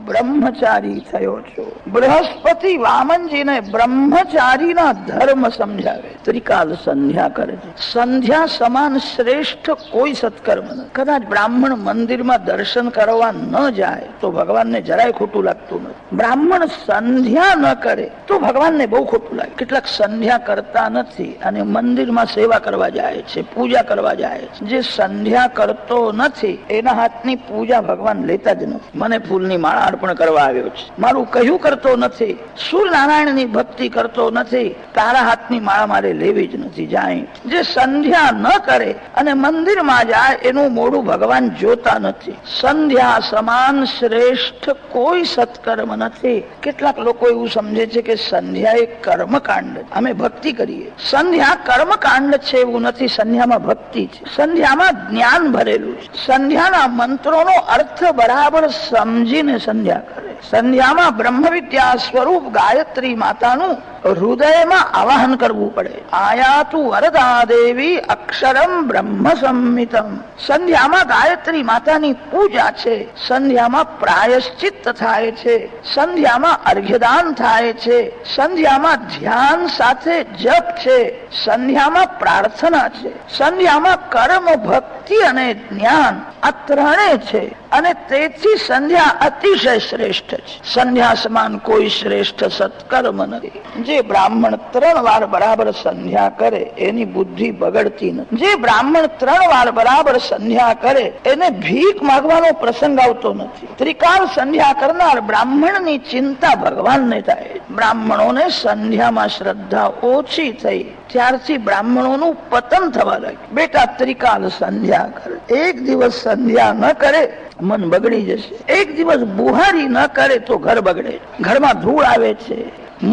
બ્રહ્મચારી થયો છું. બૃહસ્પતિ વામનજીને બ્રહ્મચારીના ધર્મ સમજાવે. ત્રિકાલ સંધ્યા કરે છે. સંધ્યા સમાન શ્રેષ્ઠ કોઈ સત્કર્મ નથી. કદાચ બ્રાહ્મણ મંદિરમાં દર્શન કરવા ન જાય તો ભગવાનને જરાય ખોટું લાગતું નથી. બ્રાહ્મણ સંધ્યા ન કરે તો ભગવાનને બહુ ખોટું લાગે. કેટલાક સંધ્યા કરતા નથી અને મંદિરમાં સેવા કરવા જાય છે, પૂજા કરવા જાય છે. જે સંધ્યા કરતો નથી એના હાથની પૂજા ભગવાન લેતા જ નથી. મને ફૂલની માળા અર્પણ કરવા આવ્યો છે, મારું કહ્યું કરતો નથી, સૂર્યનારાયણની ભક્તિ કરતો નથી, તારા હાથની માળા મારે લેવી જ નથી. જાય જે સંધ્યા ન કરે અને મંદિરમાં જાય એનું મોઢું ભગવાન જોતા નથી. સંધ્યા સમાન શ્રેષ્ઠ કોઈ સત્કર્મ નથી. કેટલાક લોકો એવું સમજે છે કે સંધ્યા એ કર્મકાંડ, અમે ભક્તિ કરીએ. સંધ્યા કર્મકાંડ છે એવું નથી. સંધ્યામાં ભક્તિ છે, સંધ્યામાં જ્ઞાન ભરેલું છે. સંધ્યાના મંત્રોનો અર્થ બરાબર સમજીને સંધ્યા કરે. સંધ્યામાં બ્રહ્મ વિદ્યા સ્વરૂપ ગાયત્રી માતાનું હૃદયમાં આવાહન કરવું પડે. આયાતુ વરદા દેવી અક્ષરમ બ્રહ્મ સંમિતમ. સંધ્યામાં ગાયત્રી માતાની પૂજા છે. સંધ્યામાં પ્રાયશ્ચિત્ત થાય છે. સંધ્યામાં અર્ઘ્યદાન થાય છે. સંધ્યામાં ધ્યાન સાથે જપ છે. સંધ્યામાં પ્રાર્થના છે. સંધ્યામાં કર્મ, ભક્તિ અને જ્ઞાન આ ત્રણેય છે અને તેથી સંધ્યા અતિશય શ્રેષ્ઠ છે. સંધ્યા સમાન કોઈ શ્રેષ્ઠ સત્કર્મ નથી. જે બ્રાહ્મણ 3 વાર બરાબર સંધ્યા કરે એની બુદ્ધિ બગડતી નથી. જે બ્રાહ્મણ 3 વાર બરાબર સંધ્યા કરે એને ભીખ માંગવાનો પ્રસંગ આવતો નથી. ત્રિકાળ સંધ્યા કરનાર બ્રાહ્મણની ચિંતા ભગવાનને થાય. બ્રાહ્મણોને સંધ્યામાં શ્રદ્ધા ઓછી થઈ ત્યારથી બ્રાહ્મણોનું પતન થવા લાગ્યું. બેટા ત્રિકાલ સંધ્યા કરે. એક દિવસ સંધ્યા ન કરે મન બગડી જશે. એક દિવસ બુહારી ન કરે તો ઘર બગડે. ઘરમાં ધૂળ આવે છે,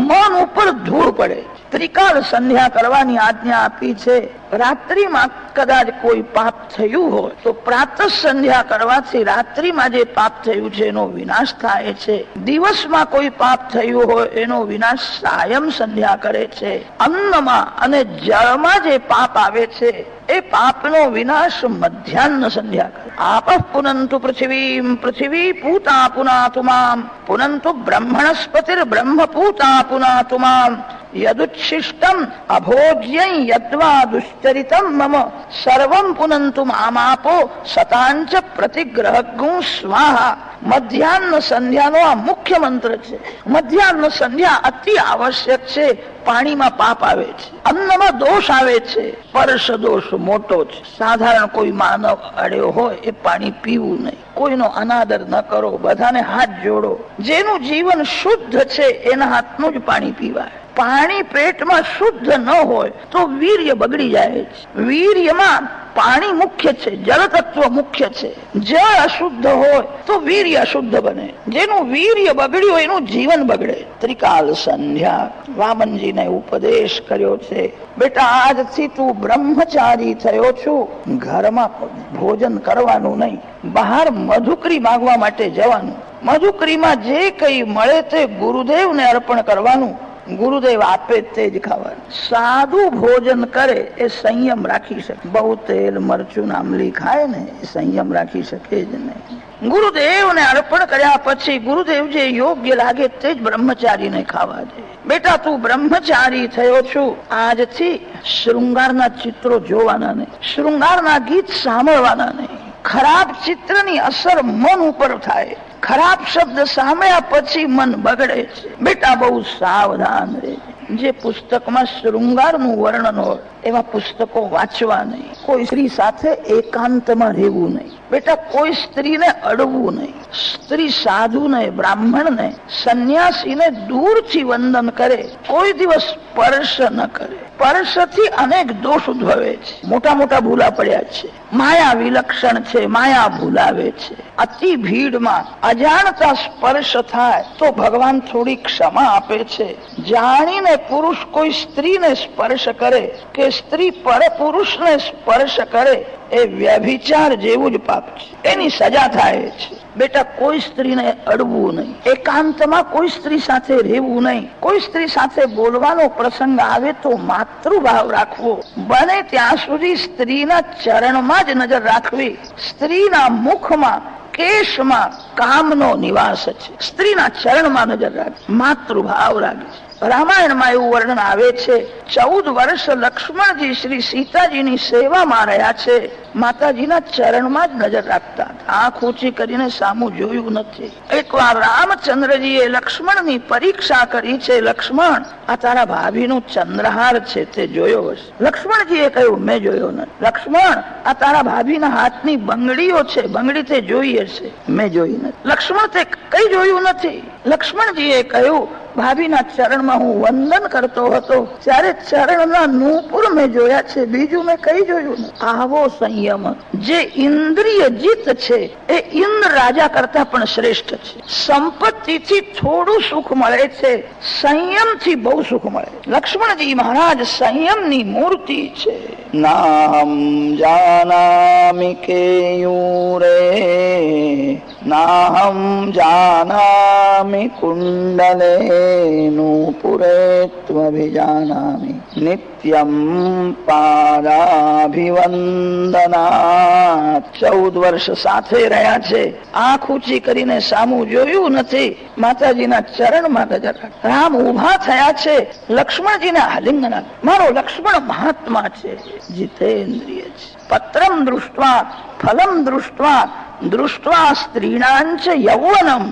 મન ઉપર ધૂળ પડે. ત્રિકાળ સંધ્યા કરવાની આજ્ઞા આપી છે. રાત્રિમાં કદાચ કોઈ પાપ થયું હોય તો પ્રાતઃ સંધ્યા કરવાથી રાત્રિમાં જે પાપ થયું છે એનો વિનાશ થાય છે. દિવસમાં કોઈ પાપ થયું હોય એનો વિનાશ સાયં સંધ્યા કરે છે. અન્નમાં અને જળમાં જે પાપ આવે છે એ પાપનો વિનાશ મધ્યાહ્ન સંધ્યા કરે. આપ પુનંતુ પૃથ્વીમ પૃથ્વી પૂતા પુનાતુ મામ પુનંતુ બ્રહ્મણસ્પતિર બ્રહ્મ પૂતા પુનાતુ મામ યદુચ્છિષ્ટમ અભોજ્યં યદ્વા દુશ્ચરિતમ મમ સર્વં પુનંતુ મામાપો સતાંચ પ્રતિગ્રહગું સ્વાહા. મધ્યાહ્ન સંધ્યાનો આ મુખ્ય મંત્ર છે. મધ્યાહ્ન સંધ્યા અતિ આવશ્યક છે. પાણીમાં પાપ આવે છે, અન્નમાં દોષ આવે છે, પરશ દોષ મોટો છે. સાધારણ કોઈ માનવ અડ્યો હોય એ પાણી પીવું નહીં. કોઈનો અનાદર ન કરો, બધાને હાથ જોડો. જેનું જીવન શુદ્ધ છે એના હાથનું જ પાણી પીવાય. પાણી પેટમાં શુદ્ધ ન હોય તો વીર્ય બગડી જાય છે. વીર્યમાં પાણી મુખ્ય છે, જળ તત્વ મુખ્ય છે. જળ અશુદ્ધ હોય તો વીર્ય અશુદ્ધ બને. જેનું વીર્ય બગડ્યું એનું જીવન બગડે. ત્રિકાલ સંધ્યા વામનજીને ઉપદેશ કર્યો છે. બેટા આજથી તું બ્રહ્મચારી થયો છું. ઘરમાં ભોજન કરવાનું નહીં, બહાર મધુકરી માંગવા માટે જવાનું. મધુકરીમાં જે કઈ મળે તે ગુરુદેવને અર્પણ કરવાનું. ગુરુદેવ આપે તે જ ખાવાનું. સાદું ભોજન કરે એ સંયમ રાખી શકે. બહુ તેલ મરચું આમલી ખાય ને એ સંયમ રાખી શકે જ નહીં. ગુરુદેવને અર્પણ કર્યા પછી ગુરુદેવ જે યોગ્ય લાગે તે જ બ્રહ્મચારીને ખાવા દે. બેટા તું બ્રહ્મચારી થયો છું. આજથી શૃંગારના ચિત્રો જોવાના નહીં, શૃંગારના ગીત સાંભળવાના નહીં. ખરાબ ચિત્રની અસર મન ઉપર થાય. ખરાબ શબ્દ સાંભળ્યા પછી મન બગડે છે. બેટા બહુ સાવધાન રહેજે. જે પુસ્તકમાં શૃંગારનું વર્ણન હોય એવા પુસ્તકો વાંચવા નહીં. કોઈ સ્ત્રી સાથે એકાંતમાં રહેવું નહીં. બેટા કોઈ સ્ત્રીને અડવું નહીં. સ્ત્રી સાધુને, બ્રાહ્મણને, સંન્યાસીને દૂરથી વંદન કરે. કોઈ દિવસ સ્પર્શ ન કરે. સ્પર્શથી અનેક દોષ ઉદ્ભવે છે. મોટા મોટા ભૂલા પડ્યા છે. માયા વિલક્ષણ છે, માયા ભૂલાવે છે. અતિ ભીડમાં અજાણતા સ્પર્શ થાય તો ભગવાન થોડી ક્ષમા આપે છે. જાણીને પુરુષ કોઈ સ્ત્રીને સ્પર્શ કરે કે સ્ત્રી પર પુરુષને સ્પર્શ કરે એ વ્યભિચાર જેવું જ પાપ છે. એની સજા થાય છે. બેટા કોઈ સ્ત્રીને અડવું નહીં. એકાંતમાં કોઈ સ્ત્રી સાથે રહેવું નહીં. કોઈ સ્ત્રી સાથે બોલવાનો પ્રસંગ આવે તો માતૃભાવ રાખવો. બને ત્યાં સુધી સ્ત્રીના ચરણમાં જ નજર રાખવી. સ્ત્રીના મુખમાં કેશમાં કામનો નિવાસ છે. સ્ત્રીના ચરણમાં નજર રાખે, માતૃભાવ લાગે છે. રામાયણમાં એવું વર્ણન આવે છે, 14 વર્ષ લક્ષ્મણજી શ્રી સીતાજીની સેવામાં રહ્યા છે. માતાજીના ચરણમાં જ નજર રાખતા હતા, આંખ ઊંચી કરીને સામું જોયું નથી. એકવાર રામચંદ્રજીએ લક્ષ્મણની પરીક્ષા કરી છે, લક્ષ્મણ આ તારા ભાભીનું ચંદ્રહાર છે તે જોયો હશે. લક્ષ્મણજીએ કહ્યું મેં જોયો નથી. લક્ષ્મણ આ તારા ભાભીના હાથની બંગડીઓ છે, બંગડી તે જોઈ હશે, મેં જોઈ નથી. લક્ષ્મણ તે કઈ જોયું નથી. લક્ષ્મણજીએ કહ્યું ભાભીના ચરણમાં હું વંદન કરતો હતો ત્યારે ચરણના નૂપુર મેં જોયા છે, બીજું મેં કઈ જોયું નથી. આવો સંયમ જે ઇન્દ્રિય જીત છે એ ઇન્દ્ર રાજા કરતા પણ શ્રેષ્ઠ છે. સંપત્તિથી થોડું સુખ મળે છે, સંયમથી બહુ સુખ મળે. લક્ષ્મણજી મહારાજ સંયમની મૂર્તિ છે. નામ જાનામિ કેયુરે નાહમ જાનામિ કુંડલે નૂપુરે ત્વભિજાનામિ નિત્યમ પાદાભિવંદનાત. 14 વર્ષ સાથે રહ્યા છે, આંખ ઊંચી કરીને સામું જોયું નથી. માતાજીના ચરણમાં નજર રાખે. રામ ઉભા થયા છે, લક્ષ્મણજીને આલિંગન આપે. મારો લક્ષ્મણ મહાત્મા છે, જીતેન્દ્રિય છે. પત્રમ દૃષ્ટ્વા ફલમ દૃષ્ટ્વા દૃષ્ટ્વા સ્ત્રીણાંચ યૌવનમ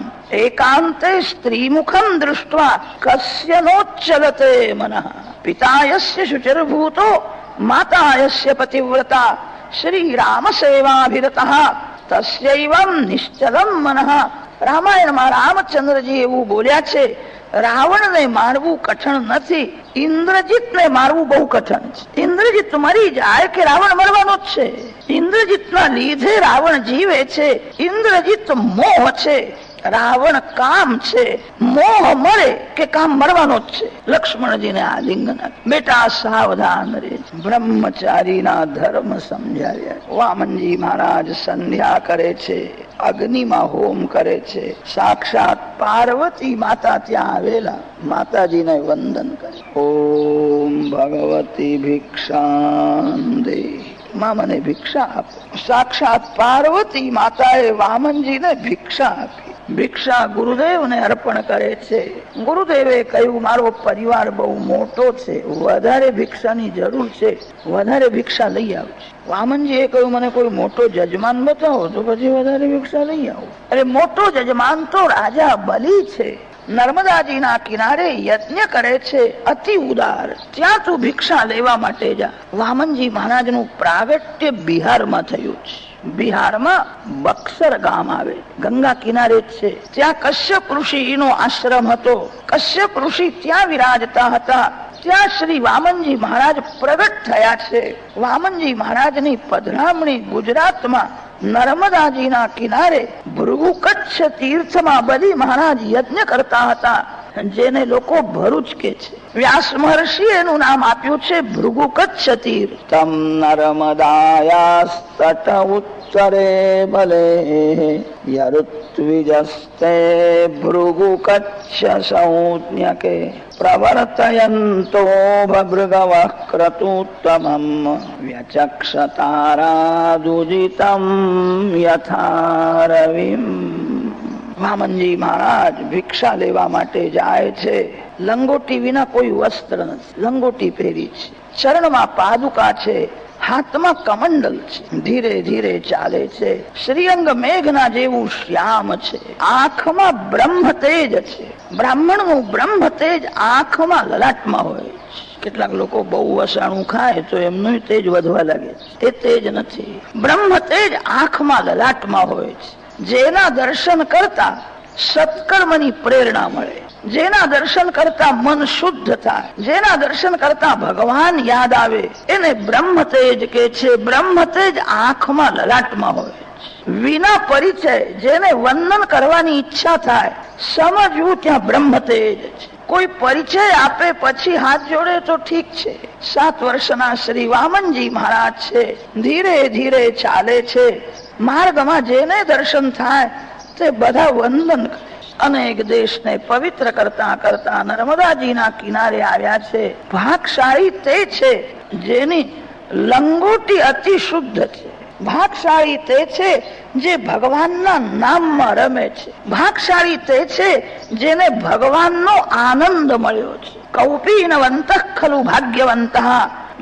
એકાંતે સ્ત્રીમુખમ દૃષ્ટ્વા કસ્ય નોચ્ચલતે મનઃ. પિતા યસ્ય શુચિર્ભૂતો માતા યસ્ય પતિવ્રતા શ્રી રામ સેવાભિરતઃ તસ્યૈવં નિશ્ચલમ મનઃ. રામાયણમાં રામચંદ્રજી એવું બોલ્યા છે, રાવણને મારવું કઠણ નથી, ઇન્દ્રજીતને મારવું બહુ કઠણ છે. ઇન્દ્રજીત મરી જાય કે રાવણ મરવાનો જ છે. ઇન્દ્રજીતના લીધે રાવણ જીવે છે. ઇન્દ્રજીત મોહ છે, રાવણ કામ છે. મોહ મરે કે કામ મરવાનો જ છે. લક્ષ્મણજીને આલિંગન બેટા સાવધાન રે. બ્રહ્મચારીના ધર્મ સમજાવ્યા. વામનજી મહારાજ સંધ્યા કરે છે, અગ્નિમાં હોમ કરે છે. સાક્ષાત પાર્વતી માતા ત્યાં આવેલા માતાજીને વંદન કરે. ઓમ ભગવતી ભિક્ષાંદે, માં મને ભિક્ષા આપો. સાક્ષાત પાર્વતી માતાએ વામનજીને ભિક્ષા આપી. ભિક્ષા ગુરુદેવને અર્પણ કરે છે. ગુરુદેવે કહ્યું મારો પરિવાર બહુ મોટો છે, વધારે ભિક્ષાની જરૂર છે, વધારે ભિક્ષા લઈ આવજો. વામનજીએ કહ્યું મને કોઈ મોટો જજમાન બતાવો તો પછી વધારે ભિક્ષા લઈ આવો. અરે મોટો જજમાન તો રાજા બલી છે, નર્મદાજીના કિનારે યજ્ઞ કરે છે, અતિ ઉદાર. ત્યાં તું ભિક્ષા લેવા માટે જા. વામનજી મહારાજનું પ્રાગટ્ય બિહારમાં થયું છે. બિહારમાં બક્સર ગામ આવે, ગંગા કિનારે છે. ત્યાં કશ્યપ ઋષિનો આશ્રમ હતો. કશ્યપ ઋષિ ત્યાં વિરાજતા હતા. ત્યાં શ્રી વામનજી મહારાજ પ્રગટ થયા છે. વામનજી મહારાજની પધરામણી ગુજરાતમાં નર્મદાજીના કિનારે ભૃગુ કચ્છ તીર્થમાં બલી મહારાજ યજ્ઞ કરતા હતા, જેને લોકો ભરૂચ કે છે. વ્યાસ મહર્ષિ એનું નામ આપ્યું છે ભૃગુ કચ્છ તીર્થ. તમ નર્મદાયાસ્તટ ઉત્તરે બલે યરુત્વિજસ્તે ભૃગુ કચ્છ સંજ્ઞકે પ્રવર્તયંતો ભૃગવઃ ક્રતુત્તમં વ્યચક્ષતારાદુજિતં યથા રવિમ. વામનજી મહારાજ ભિક્ષા લેવા માટે જાય છે. લંગોટી વિના કોઈ વસ્ત્ર નથી, લંગોટી પહેરી છે. ચરણમાં પાદુકા છે, હાથમાં કમંડલ છે. ધીરે ધીરે ચાલે છે. શ્રીઅંગ મેઘના જેવું શ્યામ છે. આંખમાં બ્રહ્મ તેજ છે. બ્રાહ્મણનું બ્રહ્મ તેજ આંખમાં લલાટમાં હોય છે. કેટલાક લોકો બહુ વસાણું ખાય તો એમનું તેજ વધવા લાગે છે. એ તેજ નથી. બ્રહ્મ તેજ આંખમાં લલાટમાં હોય છે. જેના દર્શન કરતા સત્કર્મની પ્રેરણા મળે, જેના દર્શન કરતા મન શુદ્ધ થાય, જેના દર્શન કરતા ભગવાન યાદ આવે, એને બ્રહ્મ તેજ કે છે. બ્રહ્મ તેજ આંખમાં લલાટમાં હોય. વિના પરિચય જેને વંદન કરવાની ઈચ્છા થાય, સમજવું ત્યાં બ્રહ્મ તેજ છે. કોઈ પરિચય આપે પછી હાથ જોડે તો ઠીક છે. 7 વર્ષના શ્રી વામનજી મહારાજ છે. ધીરે ધીરે ચાલે છે. માર્ગમાં જેને દર્શન થાય તે બધા વંદન કરે. અનેક દેશને પવિત્ર કરતા કરતા નર્મદાજીના કિનારે આવ્યા છે. ભાગશાળી તે છે જેની લંગોટી અતિ શુદ્ધ છે, ભાગશાળી તે છે જે ભગવાનના નામમાં રમે છે. ભાગશાળી તે છે જેને ભગવાનનો આનંદ મળ્યો છે. કૌપીનવંત ખલુ ભાગ્યવંત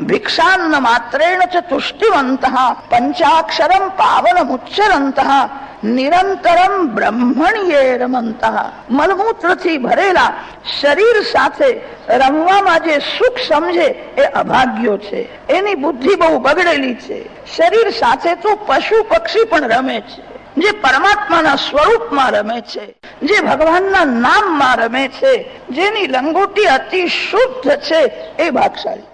ભિક્ષાન્ન માત્રેણ ચ તુષ્ટિવંત પંચાક્ષરમ પાવનમુચ્ચરંત નિરંતરમ બ્રહ્મણ્યે રમંત. મલમૂત્રથી ભરેલા શરીર સાથે રમવામાં જે સુખ સમજે એ અભાગ્યો છે. એની બુદ્ધિ બહુ બગડેલી છે. શરીર સાથે તો પશુ પક્ષી પણ રમે છે. જે પરમાત્માના સ્વરૂપમાં રમે છે, જે ભગવાનના નામમાં રમે છે, જેની લંગોટી અતિ શુદ્ધ છે, એ ભાગશાળી.